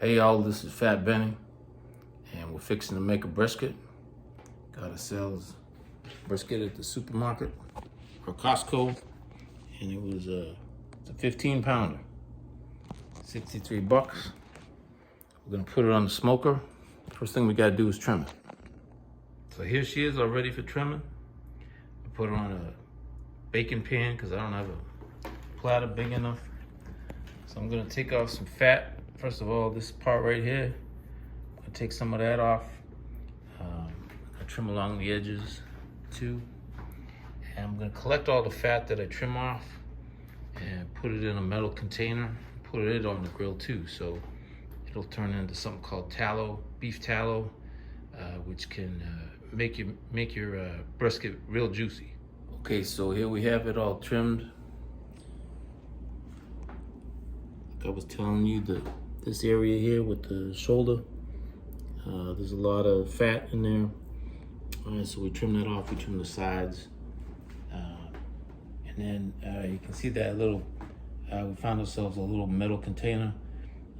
Hey y'all, this is Fat Benny, and we're fixing to make a brisket. Got ourselves brisket at the supermarket or Costco, and it's a 15 pounder, 63 bucks. We're gonna put it on the smoker. First thing we gotta do is trim it. So here she is, all ready for trimming. I put her on a baking pan because I don't have a platter big enough. So I'm gonna take off some fat. First of all, this part right here, I'm gonna take some of that off. I trim along the edges too. And I'm gonna collect all the fat that I trim off and put it in a metal container, put it on the grill too. So it'll turn into something called tallow, beef tallow, which can make your brisket real juicy. Okay, so here we have it all trimmed. Like I was telling you, this area here with the shoulder, there's a lot of fat in there. All right, so we trim that off, we trim the sides. And then you can see that little, we found ourselves a little metal container.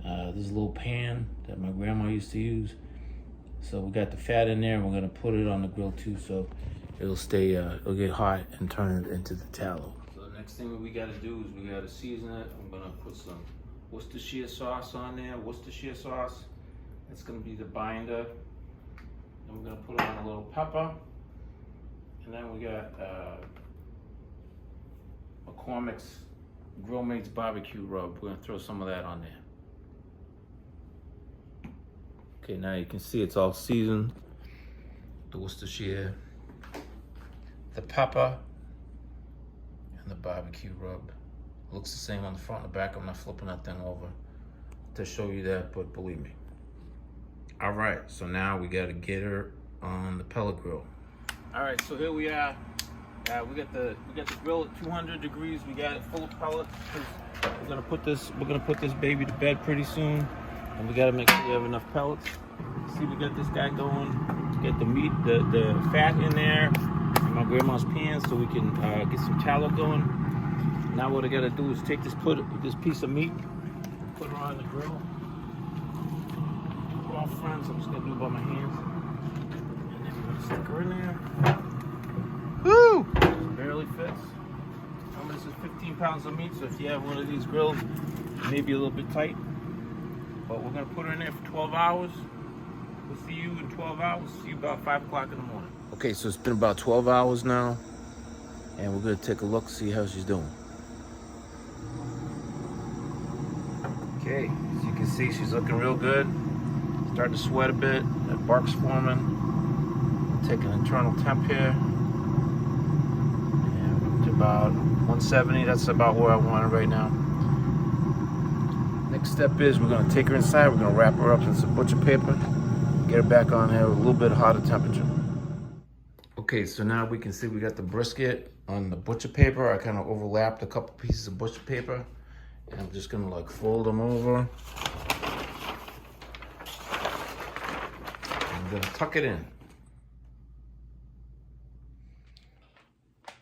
There's a little pan that my grandma used to use. So we got the fat in there, and we're gonna put it on the grill too, so it'll stay, it'll get hot and turn it into the tallow. So the next thing we gotta do is we gotta season it. I'm gonna put some Worcestershire sauce on there. Worcestershire sauce, that's gonna be the binder. Then we're gonna put on a little pepper. And then we got McCormick's Grill Mates barbecue rub. We're gonna throw some of that on there. Okay, now you can see it's all seasoned. The Worcestershire, the pepper, and the barbecue rub. Looks the same on the front and the back. I'm not flipping that thing over to show you that, but believe me. All right, so now we gotta get her on the pellet grill. All right, so here we are. We got the grill at 200 degrees. We got it full of pellets. We're gonna put this baby to bed pretty soon, and we gotta make sure we have enough pellets. See, we got this guy going to get the meat, the fat in there, in my grandma's pan, so we can get some tallow going. Now what I gotta do is take this piece of meat, put it on the grill. All friends, I'm just gonna do it by my hands. And then we're gonna stick her in there. Woo! It barely fits. Remember, this is 15 pounds of meat, so if you have one of these grills, it may be a little bit tight. But we're gonna put her in there for 12 hours. We'll see you in 12 hours. See you about 5 o'clock in the morning. Okay, so it's been about 12 hours now, and we're gonna take a look, see how she's doing. Okay, as you can see, she's looking real good. Starting to sweat a bit. That bark's forming. Take an internal temp here. And to about 170. That's about where I want her right now. Next step is we're gonna take her inside. We're gonna wrap her up in some butcher paper. Get her back on here with a little bit hotter temperature. Okay, so now we can see we got the brisket on the butcher paper. I kind of overlapped a couple pieces of butcher paper. And I'm just gonna like fold them over. I'm gonna tuck it in.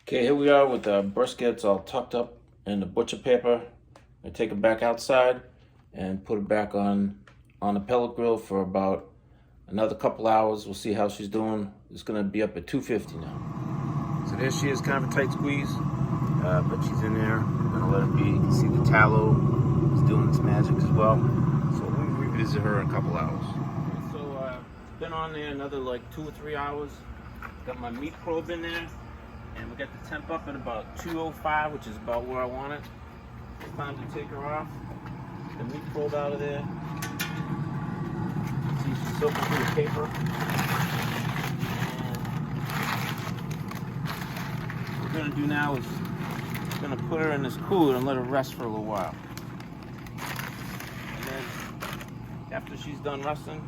Okay, here we are with the briskets all tucked up in the butcher paper. I take it back outside and put it back on the pellet grill for about another couple hours. We'll see how she's doing. It's gonna be up at 250 now. So there she is, kind of a tight squeeze, but she's in there. We're gonna let her be. You can see the tallow is doing its magic as well. So we'll revisit her in a couple hours. So been on there another like 2 or 3 hours. Got my meat probe in there, and we got the temp up at about 205, which is about where I want it. It's time to take her off. The meat probe out of there. See, she's soaking through the paper. And what we're gonna do now is we're gonna put her in this cooler and let her rest for a little while. And then after she's done resting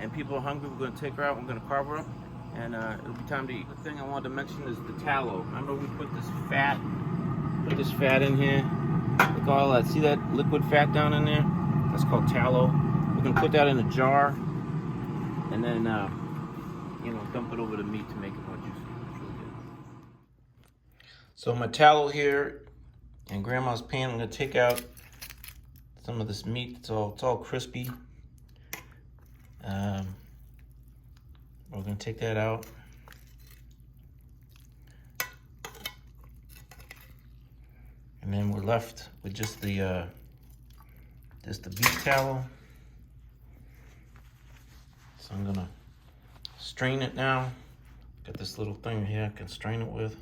and people are hungry, we're gonna take her out, we're gonna carve her up, and it'll be time to eat. The thing I wanted to mention is the tallow. Remember we put this fat in here. Look at all that, see that liquid fat down in there? That's called tallow. We're gonna put that in a jar and then dump it over the meat to make it more juicy. It's really good. So my tallow here in grandma's pan, I'm gonna take out some of this meat. It's all crispy. We're gonna take that out. And then we're left with just the beef tallow. So I'm gonna strain it now. Got this little thing here I can strain it with.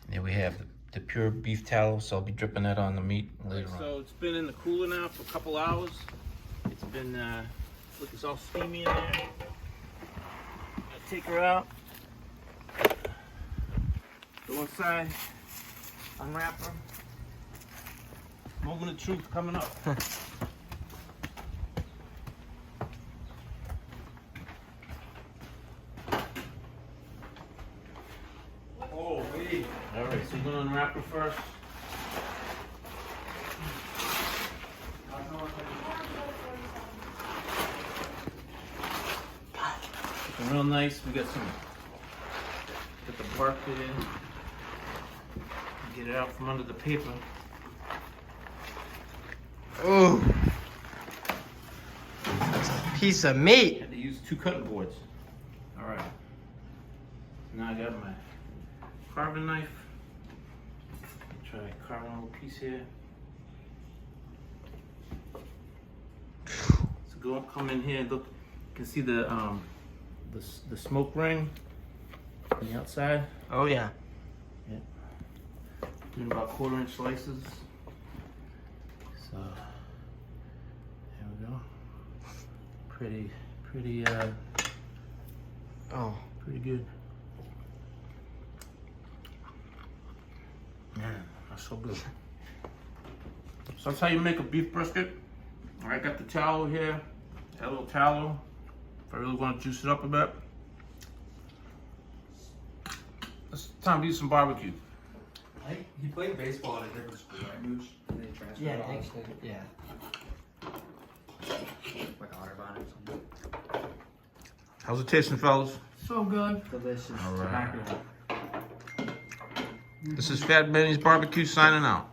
There we have the pure beef tallow, so I'll be dripping that on the meat later on. So it's been in the cooler now for a couple hours. It's been, look, it's all steamy in there. I'll take her out. Go inside, unwrap her. Moment of truth coming up. Oh, hey. All right, so we're gonna unwrap her first. Looking real nice. We got the bark put in. Get it out from under the paper. Ooh. That's a piece of meat. Had to use 2 cutting boards. All right. Now I got my carving knife. Try carving a little piece here. So come in here. Look, you can see the smoke ring on the outside. Oh yeah. Yeah. Doing about 1/4-inch slices. So there we go. Pretty good. Man, that's so good. So that's how you make a beef brisket. All right, got the tallow here. Got a little tallow. If I really want to juice it up a bit. It's time to use some barbecue. He played baseball at a different school, right, Mooch? And then he transferred Yeah, off. actually, yeah. Like Audubon or something. How's it tasting, fellas? So good. Delicious. All right. Immaculate. This is Fat Benny's Barbecue signing out.